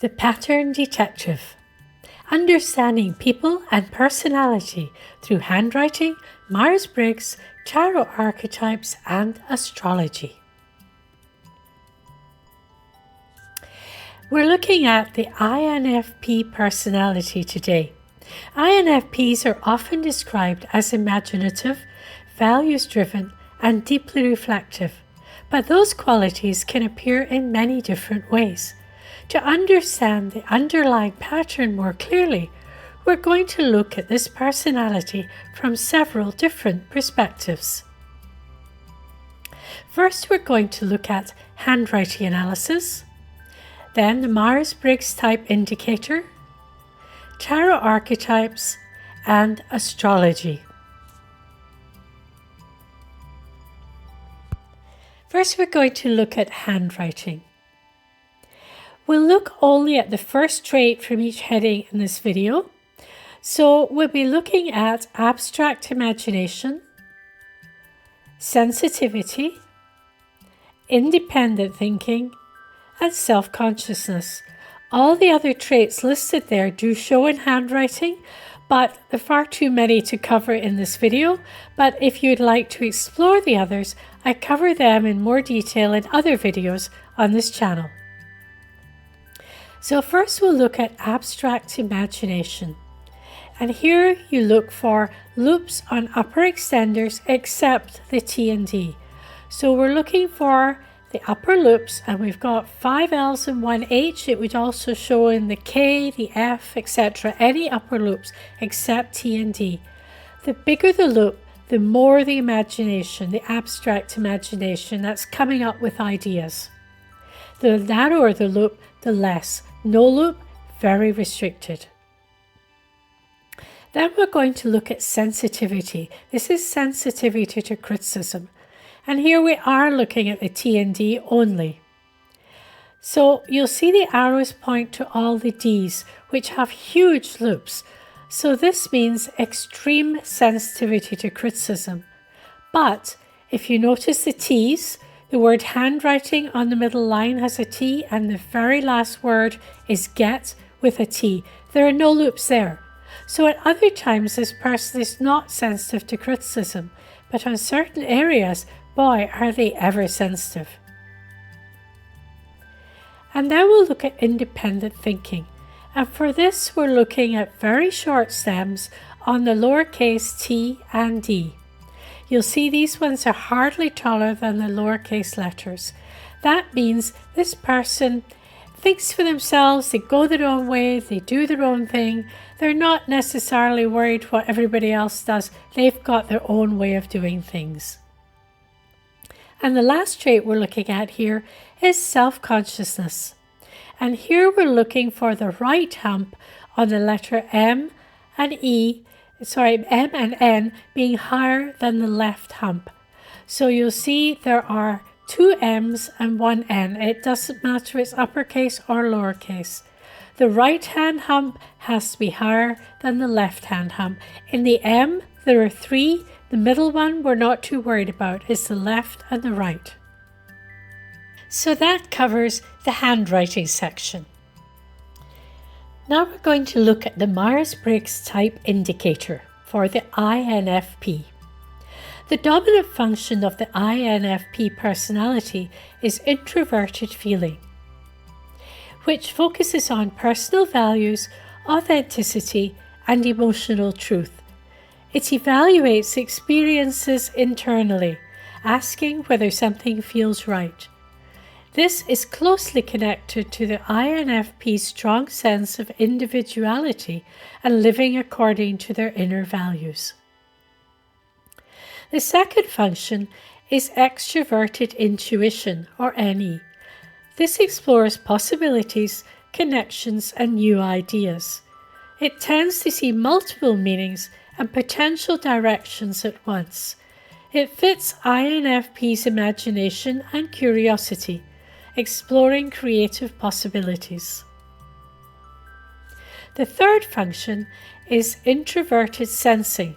The Pattern Detective. Understanding people and personality through handwriting, Myers-Briggs, tarot archetypes, and astrology. We're looking at the INFP personality today. INFPs are often described as imaginative, values-driven, and deeply reflective, but those qualities can appear in many different ways. To understand the underlying pattern more clearly, we're going to look at this personality from several different perspectives. First, we're going to look at handwriting analysis, then the Myers-Briggs type indicator, tarot archetypes, and astrology. First, we're going to look at handwriting. We'll look only at the first trait from each heading in this video. So we'll be looking at abstract imagination, sensitivity, independent thinking, and self-consciousness. All the other traits listed there do show in handwriting, but there are far too many to cover in this video. But if you'd like to explore the others, I cover them in more detail in other videos on this channel. So first we'll look at abstract imagination. And here you look for loops on upper extenders except the T and D. So we're looking for the upper loops, and we've got 5 L's and 1 H. It would also show in the K, the F, etc. Any upper loops except T and D. The bigger the loop, the more the imagination, the abstract imagination that's coming up with ideas. The narrower the loop, the less. No loop, very restricted. Then we're going to look at sensitivity. This is sensitivity to criticism. And here we are looking at the T and D only. So you'll see the arrows point to all the Ds, which have huge loops. So this means extreme sensitivity to criticism. But if you notice the Ts, the word handwriting on the middle line has a T, and the very last word is get with a T. There are no loops there. So at other times this person is not sensitive to criticism, but on certain areas, boy, are they ever sensitive. And then we'll look at independent thinking. And for this, we're looking at very short stems on the lowercase t and d. You'll see these ones are hardly taller than the lowercase letters. That means this person thinks for themselves, they go their own way, they do their own thing. They're not necessarily worried what everybody else does. They've got their own way of doing things. And the last trait we're looking at here is self-consciousness. And here we're looking for the right hump on the letter M and N being higher than the left hump. So you'll see there are 2 M's and 1 N. It doesn't matter if it's uppercase or lowercase. The right hand hump has to be higher than the left hand hump. In the M, there are 3. The middle one we're not too worried about. It's the left and the right. So that covers the handwriting section. Now we're going to look at the Myers-Briggs type indicator for the INFP. The dominant function of the INFP personality is introverted feeling, which focuses on personal values, authenticity, and emotional truth. It evaluates experiences internally, asking whether something feels right. This is closely connected to the INFP's strong sense of individuality and living according to their inner values. The second function is extroverted intuition, or NE. This explores possibilities, connections, and new ideas. It tends to see multiple meanings and potential directions at once. It fits INFP's imagination and curiosity, exploring creative possibilities. The third function is introverted sensing.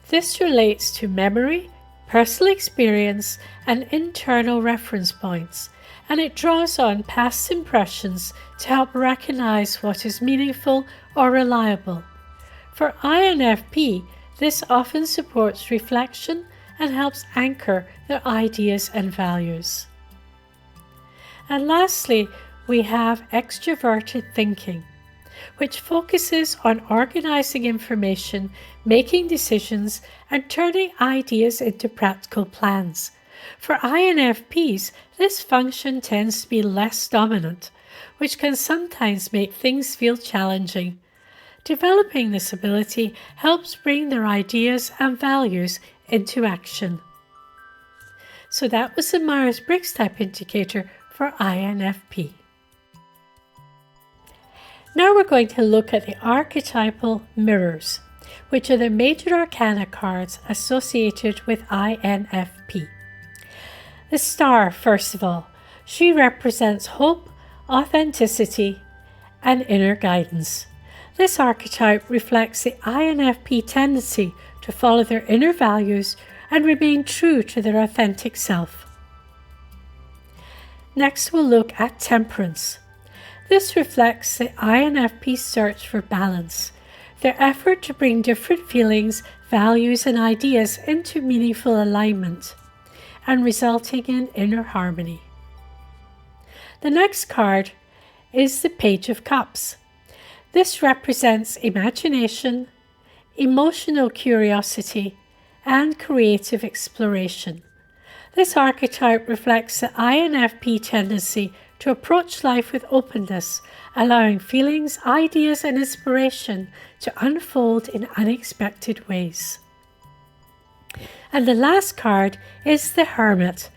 This relates to memory, personal experience, and internal reference points, and it draws on past impressions to help recognize what is meaningful or reliable. For INFP, this often supports reflection and helps anchor their ideas and values. And lastly, we have extroverted thinking, which focuses on organizing information, making decisions, and turning ideas into practical plans. For INFPs, this function tends to be less dominant, which can sometimes make things feel challenging. Developing this ability helps bring their ideas and values into action. So that was the Myers-Briggs type indicator for INFP. Now we're going to look at the archetypal mirrors, which are the Major Arcana cards associated with INFP. The star, first of all, she represents hope, authenticity, and inner guidance. This archetype reflects the INFP tendency to follow their inner values and remain true to their authentic self. Next, we'll look at temperance. This reflects the INFP's search for balance, their effort to bring different feelings, values, and ideas into meaningful alignment, and resulting in inner harmony. The next card is the Page of Cups. This represents imagination, emotional curiosity, and creative exploration. This archetype reflects the INFP tendency to approach life with openness, allowing feelings, ideas, and inspiration to unfold in unexpected ways. And the last card is the Hermit,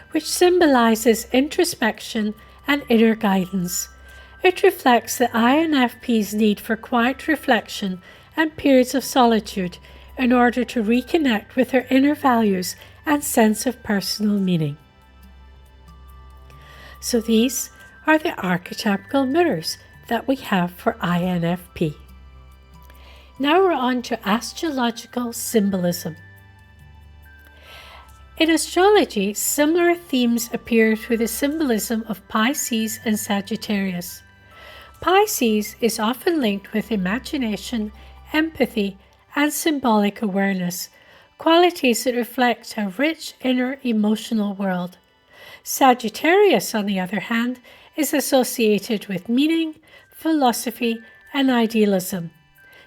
which symbolizes introspection and inner guidance. It reflects the INFP's need for quiet reflection and periods of solitude in order to reconnect with their inner values and sense of personal meaning. So these are the archetypical mirrors that we have for INFP. Now we're on to astrological symbolism. In astrology, similar themes appear through the symbolism of Pisces and Sagittarius. Pisces is often linked with imagination, empathy, and symbolic awareness, qualities that reflect a rich inner emotional world. Sagittarius, on the other hand, is associated with meaning, philosophy, and idealism.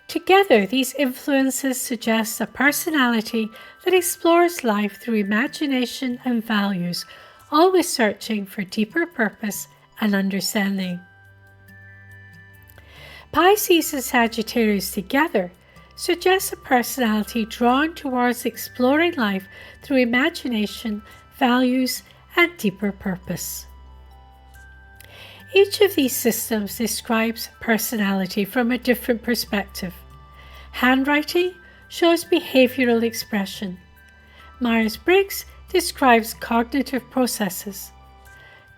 Together, these influences suggest a personality that explores life through imagination and values, always searching for deeper purpose and understanding. Pisces and Sagittarius together suggest a personality drawn towards exploring life through imagination, values, and deeper purpose. Each of these systems describes personality from a different perspective. Handwriting shows behavioral expression. Myers-Briggs describes cognitive processes.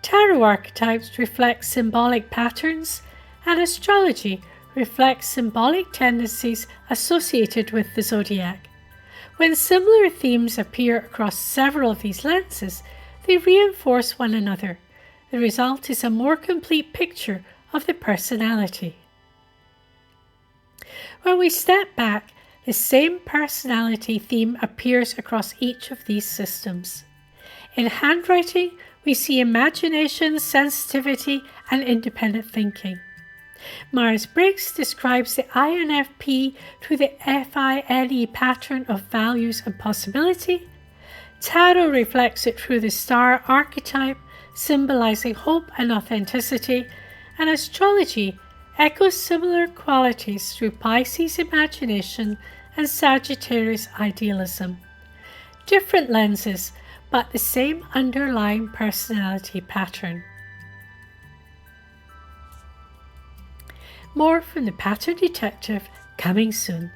Tarot archetypes reflect symbolic patterns, and astrology reflects symbolic tendencies associated with the zodiac. When similar themes appear across several of these lenses, they reinforce one another. The result is a more complete picture of the personality. When we step back, the same personality theme appears across each of these systems. In handwriting, we see imagination, sensitivity, and independent thinking. Myers-Briggs describes the INFP through the FINE pattern of values and possibility. Tarot reflects it through the star archetype, symbolizing hope and authenticity, and astrology echoes similar qualities through Pisces imagination and Sagittarius idealism. Different lenses, but the same underlying personality pattern. More from the Pattern Detective coming soon.